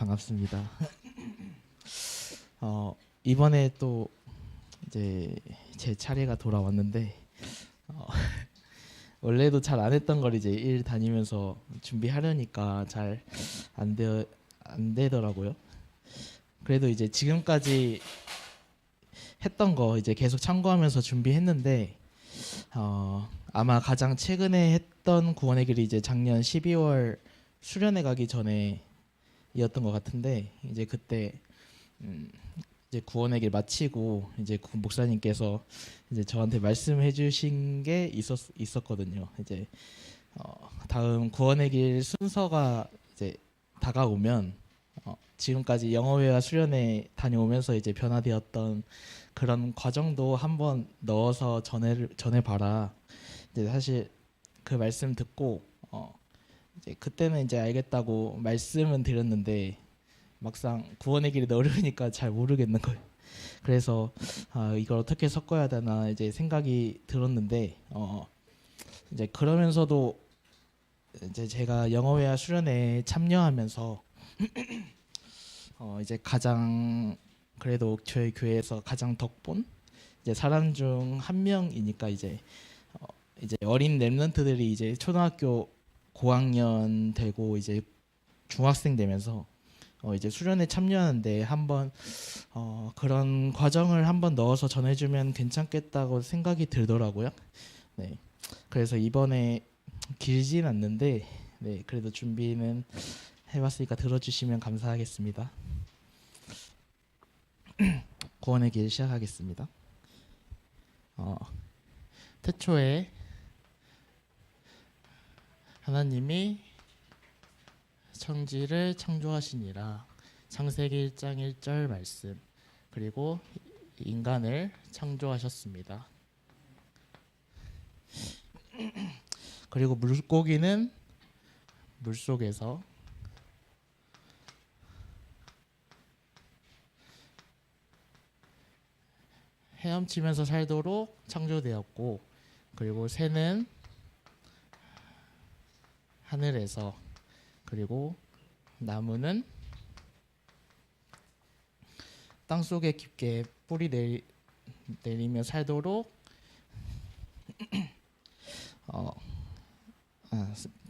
반갑습니다. 이번에 또 이제 제 차례가 돌아왔는데 원래도 잘 안 했던 걸 이제 일 다니면서 준비하려니까 잘 안 되더라고요. 그래도 이제 지금까지 했던 거 이제 계속 참고하면서 준비했는데 아마 가장 최근에 했던 구원의 길이 이제 작년 12월 수련회 가기 전에 이었던 것 같은데 이제 그때 이제 구원의 길 마치고 이제 그 목사님께서 이제 저한테 말씀해 주신 게 있었거든요. 이제 다음 구원의 길 순서가 이제 다가오면 지금까지 영어회화 수련회 다녀오면서 이제 변화되었던 그런 과정도 한번 넣어서 전해 봐라. 이제 사실 그 말씀 듣고 이제 그때는 이제 알겠다고 말씀은 드렸는데 막상 구원의 길이 어려우니까 잘 모르겠는 거예요. 그래서 이걸 어떻게 섞어야 되나 이제 생각이 들었는데 이제 그러면서도 이제 제가 영어회화 수련회에 참여하면서 이제 가장 그래도 저희 교회에서 가장 덕본 이제 사람 중 한 명이니까 이제 어린 랩런트들이 이제 초등학교 고학년 되고 이제 중학생 되면서 이제 수련회 참여하는데 한번 그런 과정을 한번 넣어서 전해주면 괜찮겠다고 생각이 들더라고요. 네, 그래서 이번에 길진 않는데 네, 그래도 준비는 해봤으니까 들어주시면 감사하겠습니다. 구원의 길 시작하겠습니다. 태초에 하나님이 천지를 창조하시니라. 창세기 1장 1절 말씀. 그리고 인간을 창조하셨습니다. 그리고 물고기는 물속에서 헤엄치면서 살도록 창조되었고, 그리고 새는 하늘에서, 그리고 나무는 땅 속에 깊게 뿌리 내리며 살도록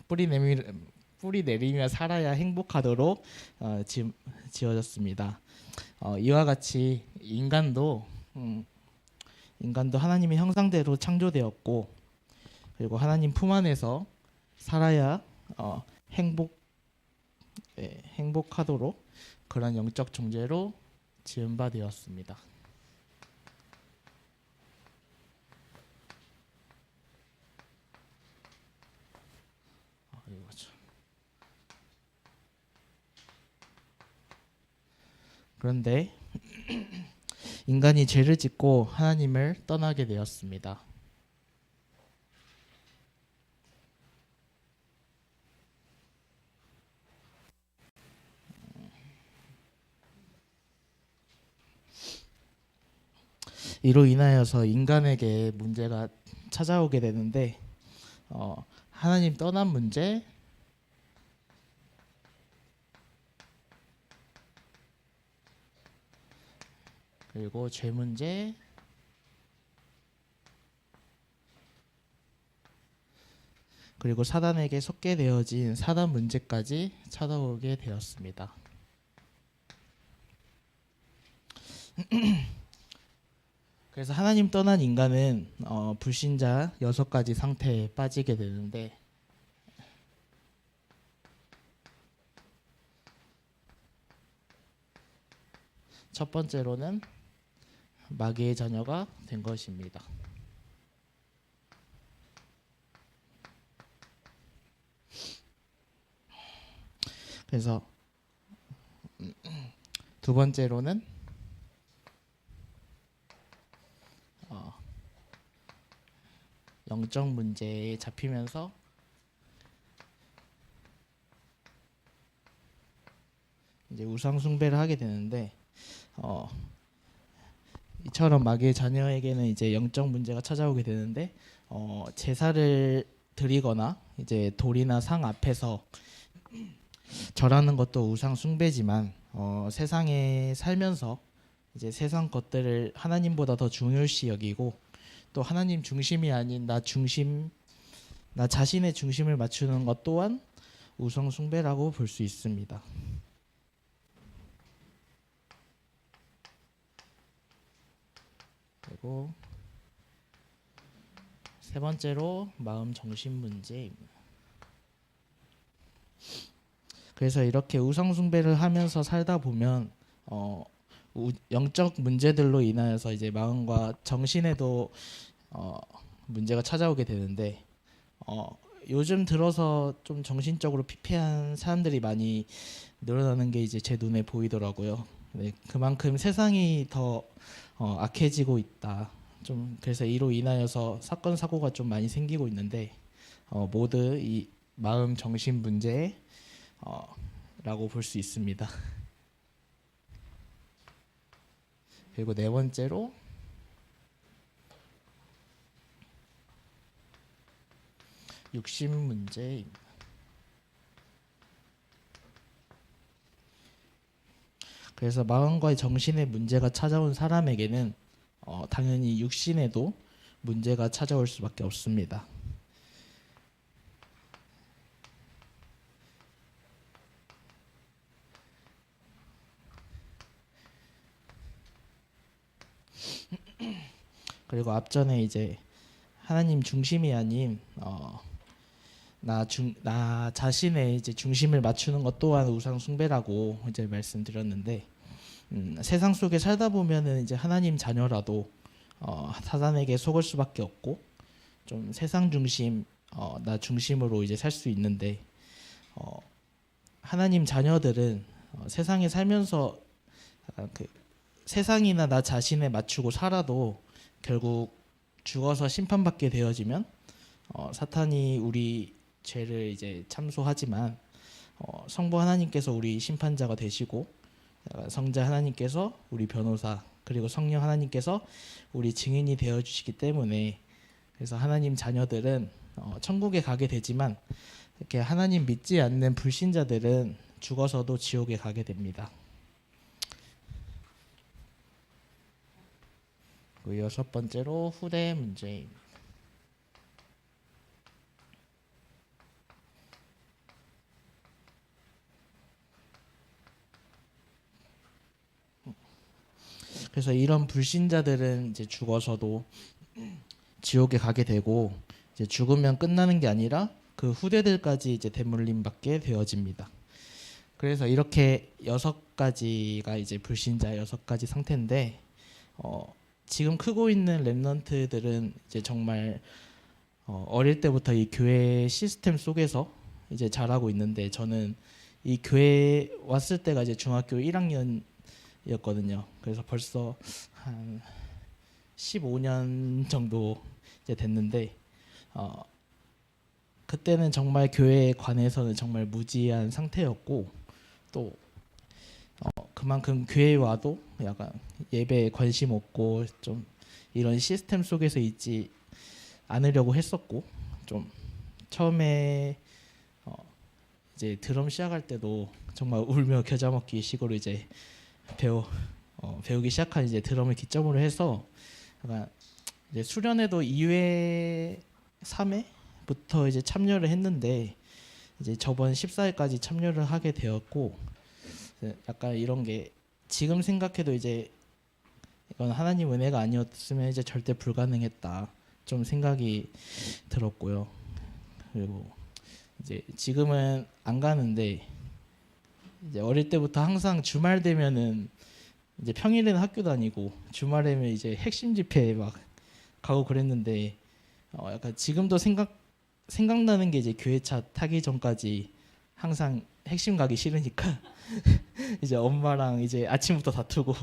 뿌리 내리며 살아야 행복하도록 지어졌습니다. 이와 같이 인간도 하나님의 형상대로 창조되었고, 그리고 하나님 품 안에서 살아야 행복하도록 그런 영적 존재로 지은 바 되었습니다. 그런데 인간이 죄를 짓고 하나님을 떠나게 되었습니다. 이로 인하여서 인간에게 문제가 찾아오게 되는데 하나님 떠난 문제, 그리고 죄 문제, 그리고 사단에게 속게 되어진 사단 문제까지 찾아오게 되었습니다. 그래서 하나님 떠난 인간은 불신자 6가지 상태에 빠지게 되는데, 첫 번째로는 마귀의 자녀가 된 것입니다. 그래서 두 번째로는 영적 문제에 잡히면서 이제 우상 숭배를 하게 되는데 이처럼 마귀의 자녀에게는 이제 영적 문제가 찾아오게 되는데 제사를 드리거나 이제 돌이나 상 앞에서 절하는 것도 우상 숭배지만 세상에 살면서 이제 세상 것들을 하나님보다 더 중요시 여기고 또 하나님 중심이 아닌 나 자신의 중심을 맞추는 것 또한 우상 숭배라고 볼 수 있습니다. 그리고 세 번째로 마음 정신 문제입니다. 그래서 이렇게 우상 숭배를 하면서 살다 보면 영적 문제들로 인하여서 이제 마음과 정신에도 문제가 찾아오게 되는데 요즘 들어서 좀 정신적으로 피폐한 사람들이 많이 늘어나는 게 이제 제 눈에 보이더라고요. 네, 그만큼 세상이 더 악해지고 있다. 좀 그래서 이로 인하여서 사건 사고가 좀 많이 생기고 있는데 모두 이 마음 정신 문제 라고 볼 수 있습니다. 그리고 네 번째로 육신 문제입니다. 그래서 마음과 정신의 문제가 찾아온 사람에게는 당연히 육신에도 문제가 찾아올 수밖에 없습니다. 그리고 앞전에 이제 하나님 중심이 아닌 나 자신의 이제 중심을 맞추는 것 또한 우상 숭배라고 이제 말씀드렸는데 세상 속에 살다 보면은 이제 하나님 자녀라도 사단에게 속을 수밖에 없고 좀 세상 중심 나 중심으로 이제 살 수 있는데 하나님 자녀들은 세상에 살면서 그 세상이나 나 자신에 맞추고 살아도 결국 죽어서 심판받게 되어지면 사탄이 우리 죄를 이제 참소하지만 성부 하나님께서 우리 심판자가 되시고 성자 하나님께서 우리 변호사 그리고 성령 하나님께서 우리 증인이 되어 주시기 때문에 그래서 하나님 자녀들은 천국에 가게 되지만 이렇게 하나님 믿지 않는 불신자들은 죽어서도 지옥에 가게 됩니다. 그리고 여섯 번째로 후대 문제입니다. 그래서 이런 불신자들은 이제 죽어서도 지옥에 가게 되고 이제 죽으면 끝나는 게 아니라 그 후대들까지 이제 대물림 받게 되어집니다. 그래서 이렇게 여섯 가지가 이제 불신자 여섯 가지 상태인데 지금 크고 있는 렘넌트들은 이제 정말 어릴 때부터 이 교회 시스템 속에서 이제 자라고 있는데 저는 이 교회 왔을 때가 이제 중학교 1학년이었거든요. 그래서 벌써 한 15년 정도 이제 됐는데 그때는 정말 교회에 관해서는 정말 무지한 상태였고 또 그만큼 교회에 와도 약간 예배에 관심 없고 좀 이런 시스템 속에서 있지 않으려고 했었고 좀 처음에 이제 드럼 시작할 때도 정말 울며 겨자 먹기 식으로 이제 배우기 시작한 이제 드럼을 기점으로 해서 약간 이제 수련회도 2회, 3회부터 이제 참여를 했는데 이제 저번 14회까지 참여를 하게 되었고 약간 이런 게 지금 생각해도 이제 이건 하나님 은혜가 아니었으면 이제 절대 불가능했다 좀 생각이 들었고요. 그리고 이제 지금은 안 가는데 이제 어릴 때부터 항상 주말 되면은 이제 평일에는 학교 다니고 주말에는 이제 핵심 집회에 막 가고 그랬는데 약간 지금도 생각나는 게 이제 교회차 타기 전까지 항상 핵심 가기 싫으니까 이제 엄마랑 이제 아침부터 다투고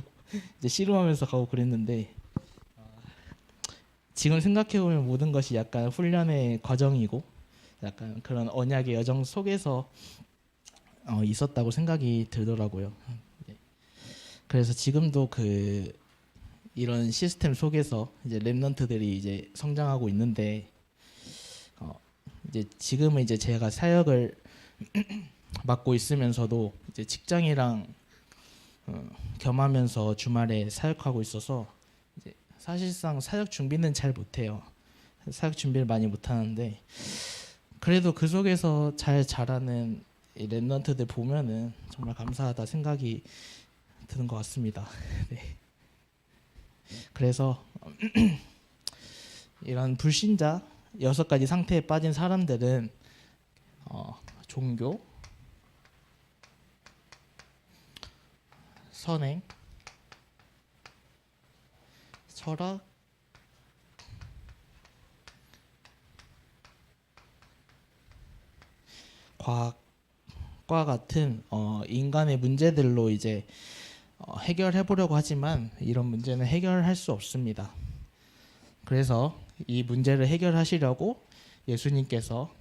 이제 씨름하면서 가고 그랬는데 지금 생각해 보면 모든 것이 약간 훈련의 과정이고 약간 그런 언약의 여정 속에서 있었다고 생각이 들더라고요. 그래서 지금도 이런 시스템 속에서 이제 렘넌트들이 이제 성장하고 있는데 이제 지금은 이제 제가 사역을 맡고 있으면서도 이제 직장이랑 겸하면서 주말에 사역하고 있어서 이제 사실상 사역 준비는 잘 못해요. 사역 준비를 많이 못하는데 그래도 그 속에서 잘 자라는 이 랩런트들 보면은 정말 감사하다 생각이 드는 것 같습니다. 네. 그래서 이런 불신자 6가지 상태에 빠진 사람들은 종교, 선행, 철학, 과학과 같은 인간의 문제들로 이제 해결해 보려고 하지만 이런 문제는 해결할 수 없습니다. 그래서 이 문제를 해결하시려고 예수님께서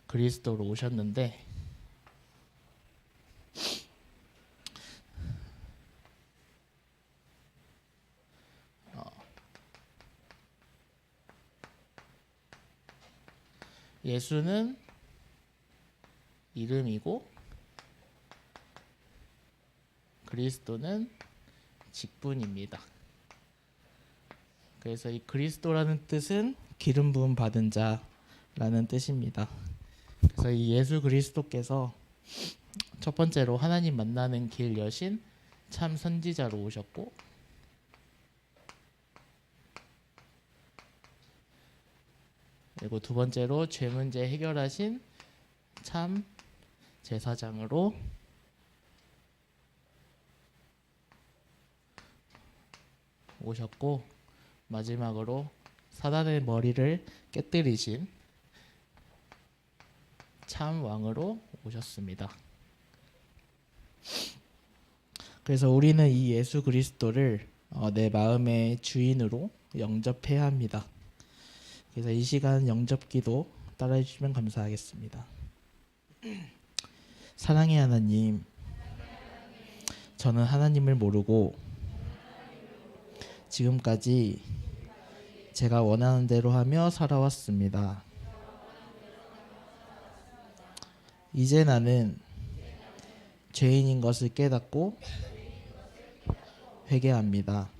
그리스도로 오셨는데 예수는 이름이고 그리스도는 직분입니다. 그래서 이 그리스도라는 뜻은 기름 부음 받은 자라는 뜻입니다. 그래서 이 예수 그리스도께서 첫 번째로 하나님 만나는 길 여신 참 선지자로 오셨고 그리고 두 번째로 죄 문제 해결하신 참 제사장으로 오셨고 마지막으로 사단의 머리를 깨뜨리신 참 왕으로 오셨습니다. 그래서 우리는 이 예수 그리스도를 내 마음의 주인으로 영접해야 합니다. 그래서 이 시간 영접기도 따라해 주시면 감사하겠습니다. 사랑의 하나님, 저는 하나님을 모르고 지금까지 제가 원하는 대로 하며 살아왔습니다. 이제 나는 죄인인 것을 깨닫고 회개합니다.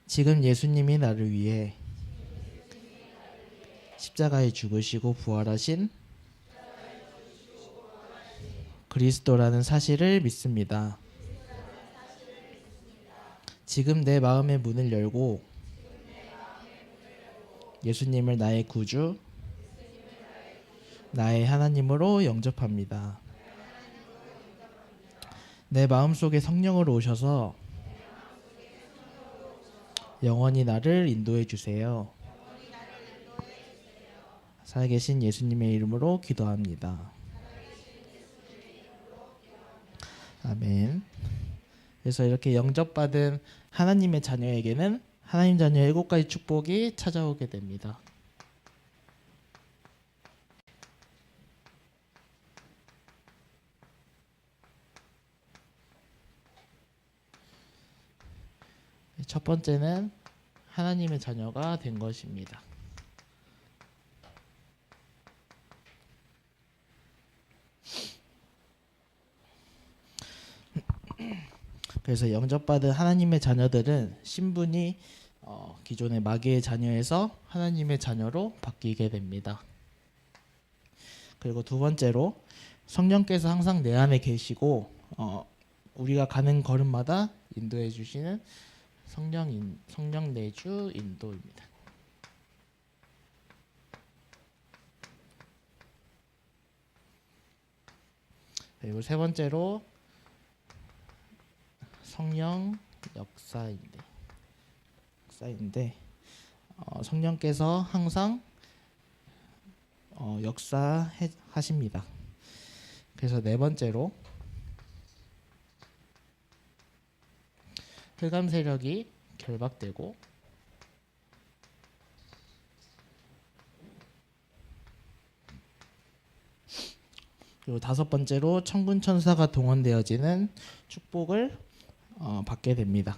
지금 예수님이 나를 위해 십자가에 죽으시고 부활하신 그리스도라는 사실을 믿습니다. 지금 내 마음의 문을 열고 예수님을 나의 구주, 나의 하나님으로 영접합니다. 내 마음속에 성령으로 오셔서 영원히 나를 인도해 주세요. 살아계신 예수님의 이름으로 기도합니다. 아멘. 그래서 이렇게 영접받은 하나님의 자녀에게는 하나님 자녀의 7가지 축복이 찾아오게 됩니다. 첫 번째는 하나님의 자녀가 된 것입니다. 그래서 영접받은 하나님의 자녀들은 신분이 기존의 마귀의 자녀에서 하나님의 자녀로 바뀌게 됩니다. 그리고 두 번째로 성령께서 항상 내 안에 계시고 우리가 가는 걸음마다 인도해 주시는 성령 내주 인도입니다. 그리고 세 번째로 성령 역사인데 성령께서 항상 역사하십니다. 그래서 네 번째로 흑암 세력이 결박되고 그리고 다섯 번째로 천군 천사가 동원되어지는 축복을 받게 됩니다.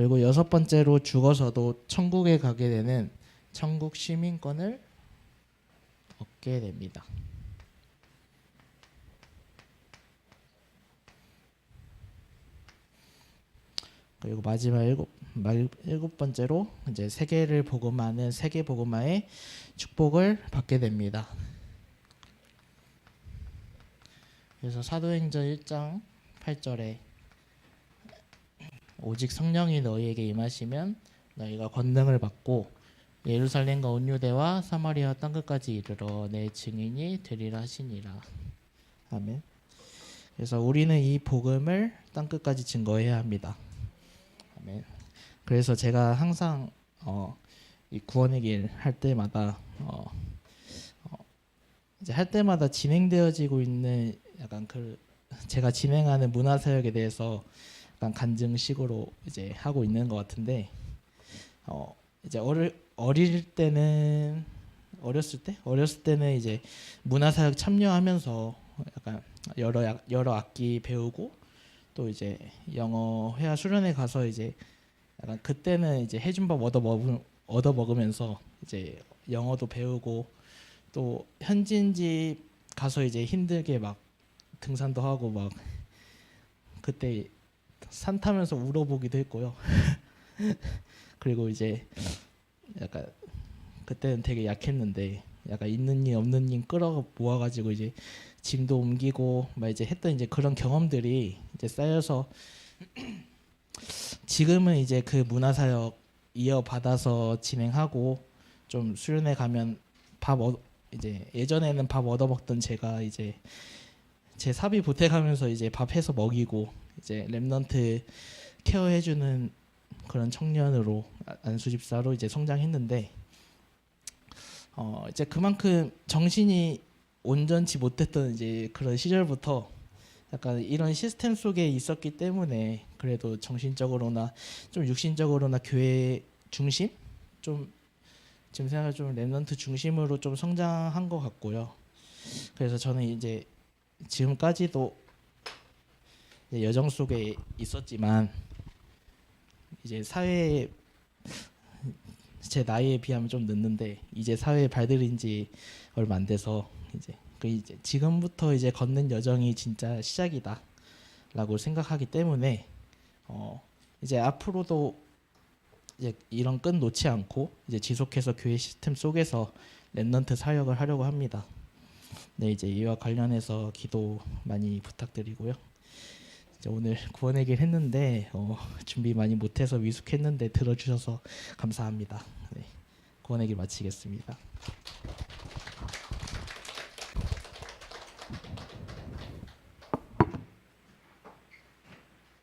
그리고 여섯 번째로 죽어서도 천국에 가게 되는 천국 시민권을 얻게 됩니다. 그리고 마지막 일곱 번째로 이제 세계를 복음하는 세계 복음화의 축복을 받게 됩니다. 그래서 사도행전 1장 8절에 오직 성령이 너희에게 임하시면 너희가 권능을 받고 예루살렘과 온 유대와 사마리아 땅끝까지 이르러 내 증인이 되리라 하시니라. 아멘. 그래서 우리는 이 복음을 땅끝까지 증거해야 합니다. 아멘. 그래서 제가 항상 이 구원의 길 할 때마다 이제 할 때마다 진행되어지고 있는 약간 그 제가 진행하는 문화사역에 대해서 약간 간증식으로 이제 하고 있는 것 같은데 이제 어렸을 때는 이제 문화사역 참여하면서 약간 여러 악기 배우고 또 이제 영어 회화 수련회 가서 이제 약간 그때는 이제 해준 법 얻어 먹으면서 이제 영어도 배우고 또 현지인지 가서 이제 힘들게 막 등산도 하고 막 그때 산 타면서 울어보기도 했고요. 그리고 이제 약간 그때는 되게 약했는데 약간 있는 일 없는 일 끌어 모아가지고 이제 짐도 옮기고 막 이제 했던 이제 그런 경험들이 이제 쌓여서 지금은 이제 그 문화사역 이어받아서 진행하고 좀 수련회 가면 이제 예전에는 밥 얻어 먹던 제가 이제 제 사비 보태가면서 이제 밥 해서 먹이고 이제 렘넌트 케어해주는 그런 청년으로 안수집사로 이제 성장했는데 이제 그만큼 정신이 온전치 못했던 이제 그런 시절부터 약간 이런 시스템 속에 있었기 때문에 그래도 정신적으로나 좀 육신적으로나 교회 중심 좀 지금 생각해 좀 렘넌트 중심으로 좀 성장한 것 같고요. 그래서 저는 이제 지금까지도 이제 여정 속에 있었지만 이제 사회에 제 나이에 비하면 좀 늦는데 이제 사회에 발들인 지 얼마 안 돼서 이제 지금부터 이제 걷는 여정이 진짜 시작이다라고 생각하기 때문에 이제 앞으로도 이제 이런 끈 놓지 않고 이제 지속해서 교회 시스템 속에서 렘넌트 사역을 하려고 합니다. 네, 이제 이와 관련해서 기도 많이 부탁드리고요. 이제 오늘 구원의 길 했는데 준비 많이 못해서 미숙했는데 들어주셔서 감사합니다. 네, 구원의 길 마치겠습니다.